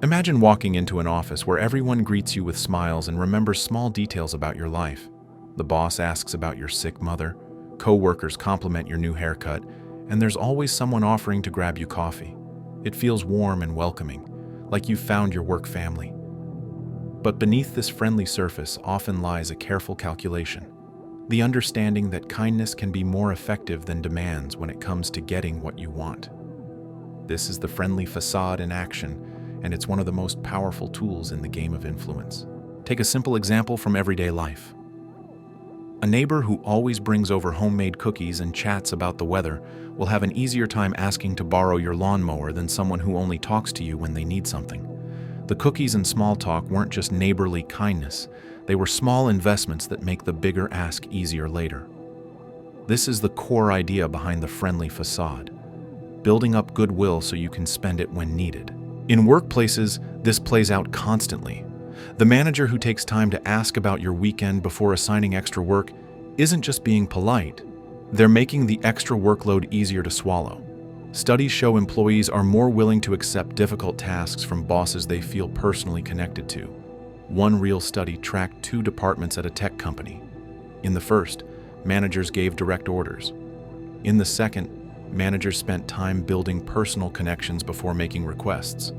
Imagine walking into an office where everyone greets you with smiles and remembers small details about your life. The boss asks about your sick mother, co-workers compliment your new haircut, and there's always someone offering to grab you coffee. It feels warm and welcoming, like you've found your work family. But beneath this friendly surface often lies a careful calculation. The understanding that kindness can be more effective than demands when it comes to getting what you want. This is the friendly facade in action, and it's one of the most powerful tools in the game of influence. Take a simple example from everyday life. A neighbor who always brings over homemade cookies and chats about the weather will have an easier time asking to borrow your lawnmower than someone who only talks to you when they need something. The cookies and small talk weren't just neighborly kindness, they were small investments that make the bigger ask easier later. This is the core idea behind the friendly facade, building up goodwill so you can spend it when needed. In workplaces, this plays out constantly. The manager who takes time to ask about your weekend before assigning extra work isn't just being polite, they're making the extra workload easier to swallow. Studies show employees are more willing to accept difficult tasks from bosses they feel personally connected to. One real study tracked 2 departments at a tech company. In the first, managers gave direct orders. In the second, managers spent time building personal connections before making requests.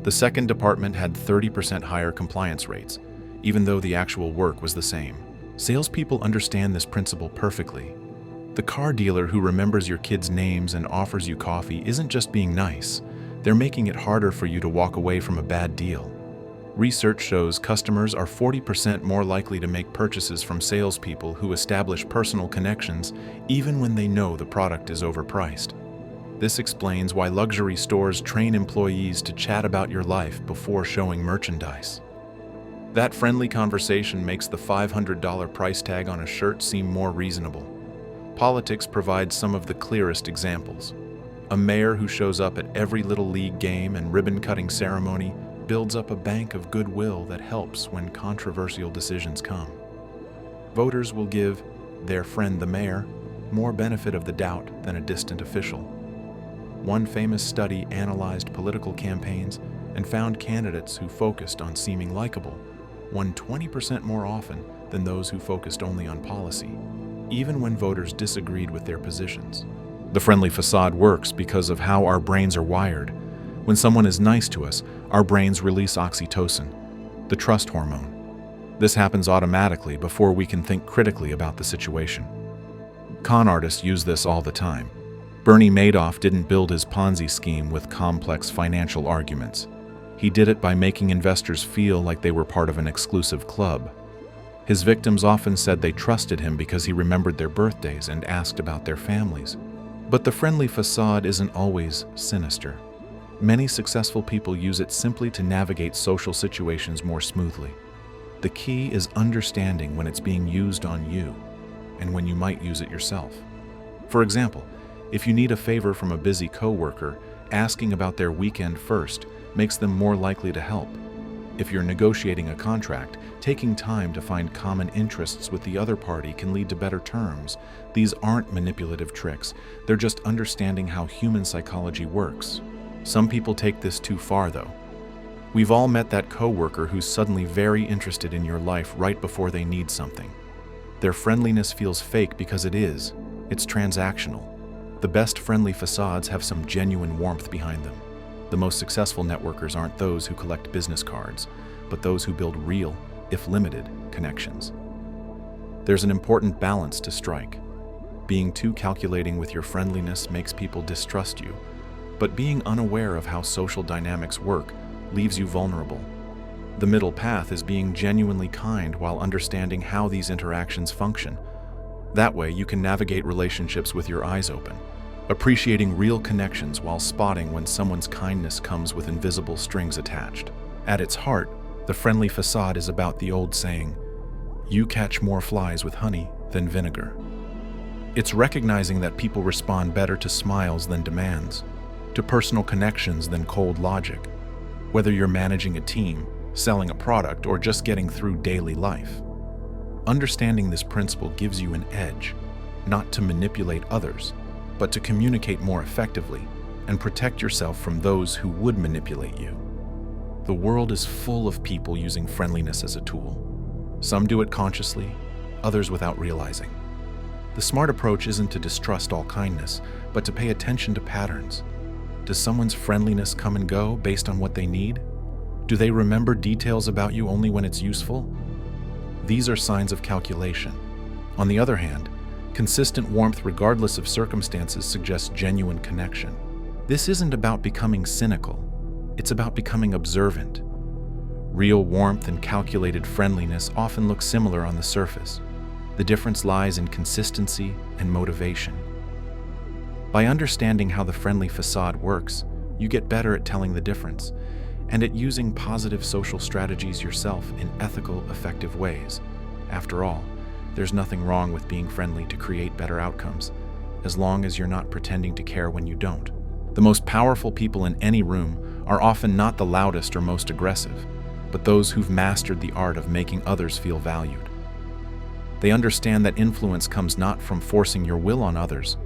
The second department had 30% higher compliance rates, even though the actual work was the same. Salespeople understand this principle perfectly. The car dealer who remembers your kids' names and offers you coffee isn't just being nice, they're making it harder for you to walk away from a bad deal. Research shows customers are 40% more likely to make purchases from salespeople who establish personal connections even when they know the product is overpriced. This explains why luxury stores train employees to chat about your life before showing merchandise. That friendly conversation makes the $500 price tag on a shirt seem more reasonable. Politics provides some of the clearest examples. A mayor who shows up at every little league game and ribbon-cutting ceremony builds up a bank of goodwill that helps when controversial decisions come. Voters will give their friend the mayor more benefit of the doubt than a distant official. One famous study analyzed political campaigns and found candidates who focused on seeming likable won 20% more often than those who focused only on policy, even when voters disagreed with their positions. The friendly facade works because of how our brains are wired. When someone is nice to us, our brains release oxytocin, the trust hormone. This happens automatically before we can think critically about the situation. Con artists use this all the time. Bernie Madoff didn't build his Ponzi scheme with complex financial arguments. He did it by making investors feel like they were part of an exclusive club. His victims often said they trusted him because he remembered their birthdays and asked about their families. But the friendly facade isn't always sinister. Many successful people use it simply to navigate social situations more smoothly. The key is understanding when it's being used on you and when you might use it yourself. For example, if you need a favor from a busy coworker, asking about their weekend first makes them more likely to help. If you're negotiating a contract, taking time to find common interests with the other party can lead to better terms. These aren't manipulative tricks, they're just understanding how human psychology works. Some people take this too far, though. We've all met that coworker who's suddenly very interested in your life right before they need something. Their friendliness feels fake because it is. It's transactional. The best friendly facades have some genuine warmth behind them. The most successful networkers aren't those who collect business cards, but those who build real, if limited, connections. There's an important balance to strike. Being too calculating with your friendliness makes people distrust you, but being unaware of how social dynamics work leaves you vulnerable. The middle path is being genuinely kind while understanding how these interactions function. That way, you can navigate relationships with your eyes open, appreciating real connections while spotting when someone's kindness comes with invisible strings attached. At its heart, the friendly facade is about the old saying, "You catch more flies with honey than vinegar." It's recognizing that people respond better to smiles than demands, to personal connections than cold logic. Whether you're managing a team, selling a product, or just getting through daily life. Understanding this principle gives you an edge, not to manipulate others, but to communicate more effectively and protect yourself from those who would manipulate you. The world is full of people using friendliness as a tool. Some do it consciously, others without realizing. The smart approach isn't to distrust all kindness, but to pay attention to patterns. Does someone's friendliness come and go based on what they need? Do they remember details about you only when it's useful? These are signs of calculation. On the other hand, consistent warmth regardless of circumstances suggests genuine connection. This isn't about becoming cynical. It's about becoming observant. Real warmth and calculated friendliness often look similar on the surface. The difference lies in consistency and motivation. By understanding how the friendly facade works, you get better at telling the difference and at using positive social strategies yourself in ethical, effective ways. After all, there's nothing wrong with being friendly to create better outcomes, as long as you're not pretending to care when you don't. The most powerful people in any room are often not the loudest or most aggressive, but those who've mastered the art of making others feel valued. They understand that influence comes not from forcing your will on others,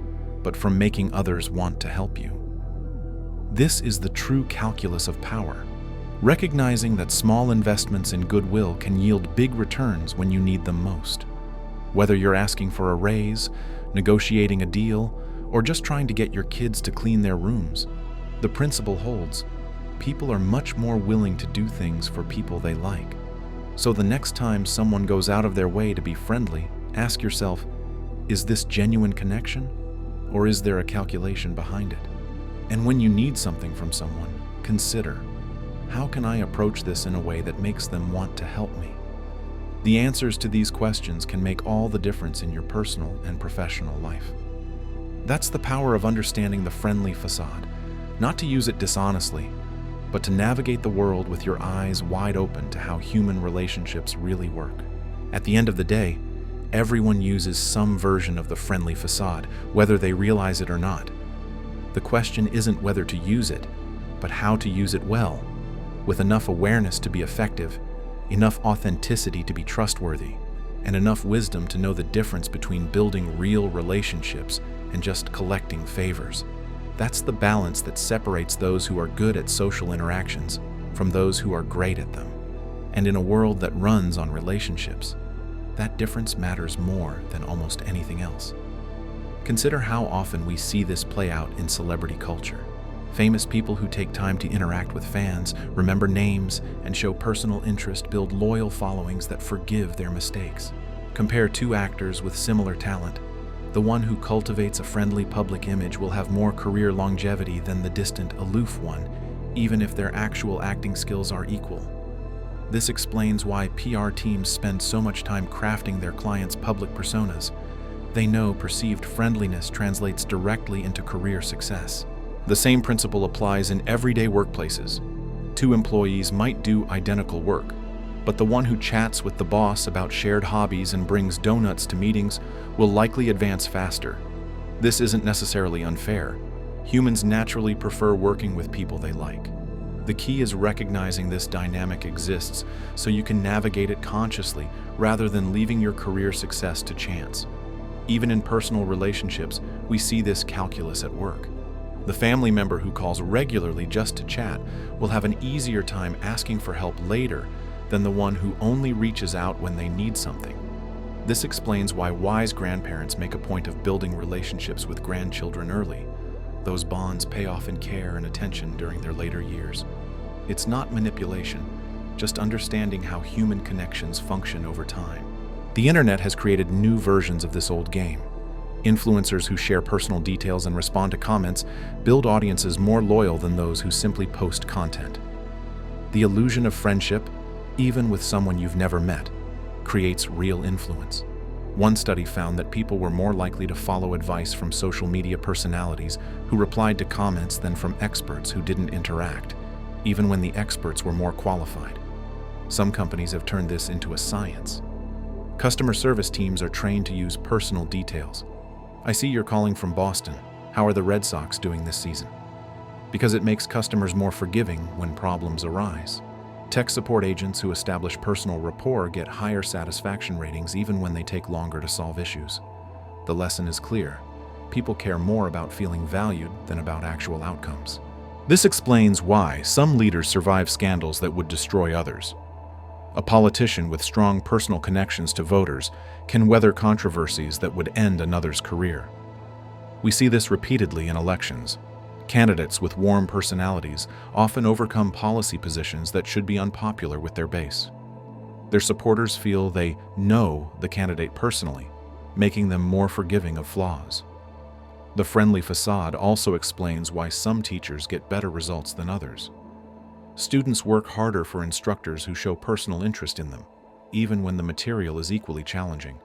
but from making others want to help you. This is the true calculus of power, recognizing that small investments in goodwill can yield big returns when you need them most. Whether you're asking for a raise, negotiating a deal, or just trying to get your kids to clean their rooms, the principle holds. People are much more willing to do things for people they like. So the next time someone goes out of their way to be friendly, ask yourself, is this genuine connection, or is there a calculation behind it? And when you need something from someone, consider, how can I approach this in a way that makes them want to help me? The answers to these questions can make all the difference in your personal and professional life. That's the power of understanding the friendly facade, not to use it dishonestly, but to navigate the world with your eyes wide open to how human relationships really work. At the end of the day, everyone uses some version of the friendly facade, whether they realize it or not. The question isn't whether to use it, but how to use it well, with enough awareness to be effective, enough authenticity to be trustworthy, and enough wisdom to know the difference between building real relationships and just collecting favors. That's the balance that separates those who are good at social interactions from those who are great at them. And in a world that runs on relationships, that difference matters more than almost anything else. Consider how often we see this play out in celebrity culture. Famous people who take time to interact with fans, remember names, and show personal interest build loyal followings that forgive their mistakes. Compare two actors with similar talent. The one who cultivates a friendly public image will have more career longevity than the distant, aloof one, even if their actual acting skills are equal. This explains why PR teams spend so much time crafting their clients' public personas. They know perceived friendliness translates directly into career success. The same principle applies in everyday workplaces. Two employees might do identical work, but the one who chats with the boss about shared hobbies and brings donuts to meetings will likely advance faster. This isn't necessarily unfair. Humans naturally prefer working with people they like. The key is recognizing this dynamic exists so you can navigate it consciously rather than leaving your career success to chance. Even in personal relationships, we see this calculus at work. The family member who calls regularly just to chat will have an easier time asking for help later than the one who only reaches out when they need something. This explains why wise grandparents make a point of building relationships with grandchildren early. Those bonds pay off in care and attention during their later years. It's not manipulation, just understanding how human connections function over time. The internet has created new versions of this old game. Influencers who share personal details and respond to comments build audiences more loyal than those who simply post content. The illusion of friendship, even with someone you've never met, creates real influence. One study found that people were more likely to follow advice from social media personalities who replied to comments than from experts who didn't interact, even when the experts were more qualified. Some companies have turned this into a science. Customer service teams are trained to use personal details. I see you're calling from Boston. How are the Red Sox doing this season? Because it makes customers more forgiving when problems arise. Tech support agents who establish personal rapport get higher satisfaction ratings even when they take longer to solve issues. The lesson is clear. People care more about feeling valued than about actual outcomes. This explains why some leaders survive scandals that would destroy others. A politician with strong personal connections to voters can weather controversies that would end another's career. We see this repeatedly in elections. Candidates with warm personalities often overcome policy positions that should be unpopular with their base. Their supporters feel they know the candidate personally, making them more forgiving of flaws. The friendly facade also explains why some teachers get better results than others. Students work harder for instructors who show personal interest in them, even when the material is equally challenging.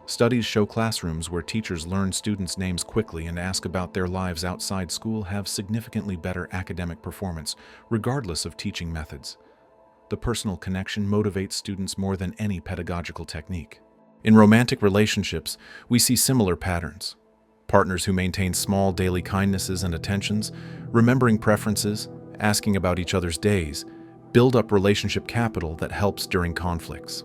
Studies show classrooms where teachers learn students' names quickly and ask about their lives outside school have significantly better academic performance, regardless of teaching methods. The personal connection motivates students more than any pedagogical technique. In romantic relationships, we see similar patterns. Partners who maintain small daily kindnesses and attentions, remembering preferences, asking about each other's days, build up relationship capital that helps during conflicts.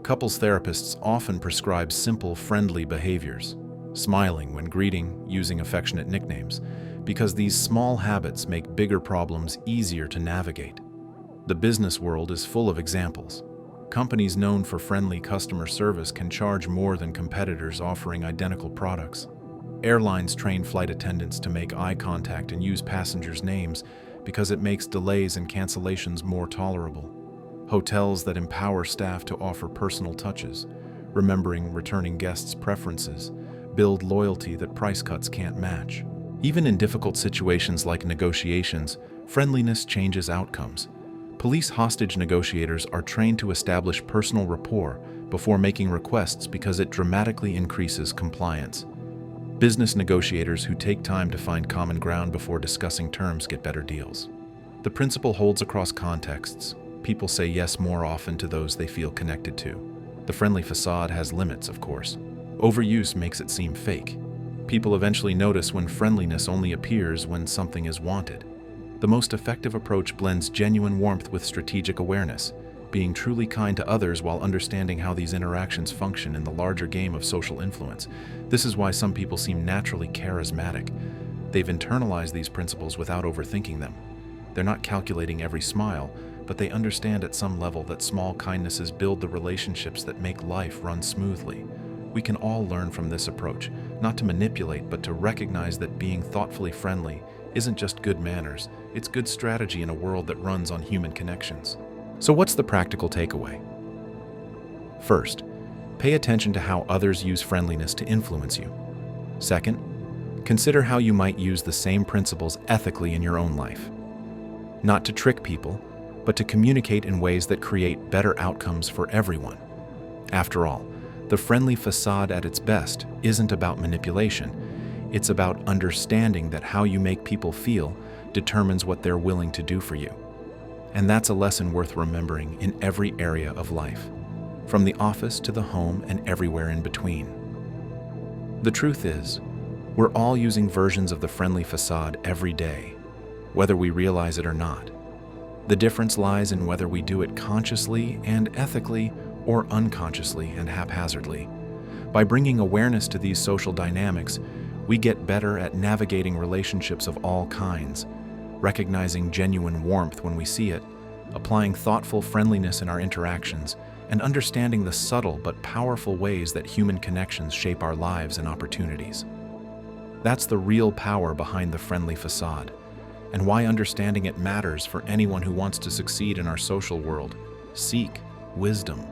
Couples therapists often prescribe simple, friendly behaviors, smiling when greeting, using affectionate nicknames, because these small habits make bigger problems easier to navigate. The business world is full of examples. Companies known for friendly customer service can charge more than competitors offering identical products. Airlines train flight attendants to make eye contact and use passengers' names because it makes delays and cancellations more tolerable. Hotels that empower staff to offer personal touches, remembering returning guests' preferences, build loyalty that price cuts can't match. Even in difficult situations like negotiations, friendliness changes outcomes. Police hostage negotiators are trained to establish personal rapport before making requests because it dramatically increases compliance. Business negotiators who take time to find common ground before discussing terms get better deals. The principle holds across contexts. People say yes more often to those they feel connected to. The friendly facade has limits, of course. Overuse makes it seem fake. People eventually notice when friendliness only appears when something is wanted. The most effective approach blends genuine warmth with strategic awareness, being truly kind to others while understanding how these interactions function in the larger game of social influence. This is why some people seem naturally charismatic. They've internalized these principles without overthinking them. They're not calculating every smile, but they understand at some level that small kindnesses build the relationships that make life run smoothly. We can all learn from this approach, not to manipulate, but to recognize that being thoughtfully friendly isn't just good manners, it's good strategy in a world that runs on human connections. So what's the practical takeaway? First, pay attention to how others use friendliness to influence you. Second, consider how you might use the same principles ethically in your own life. Not to trick people, but to communicate in ways that create better outcomes for everyone. After all, the friendly facade at its best isn't about manipulation. It's about understanding that how you make people feel determines what they're willing to do for you. And that's a lesson worth remembering in every area of life, from the office to the home and everywhere in between. The truth is, we're all using versions of the friendly facade every day, whether we realize it or not. The difference lies in whether we do it consciously and ethically or unconsciously and haphazardly. By bringing awareness to these social dynamics, we get better at navigating relationships of all kinds, recognizing genuine warmth when we see it, applying thoughtful friendliness in our interactions, and understanding the subtle but powerful ways that human connections shape our lives and opportunities. That's the real power behind the friendly facade, and why understanding it matters for anyone who wants to succeed in our social world. Seek wisdom.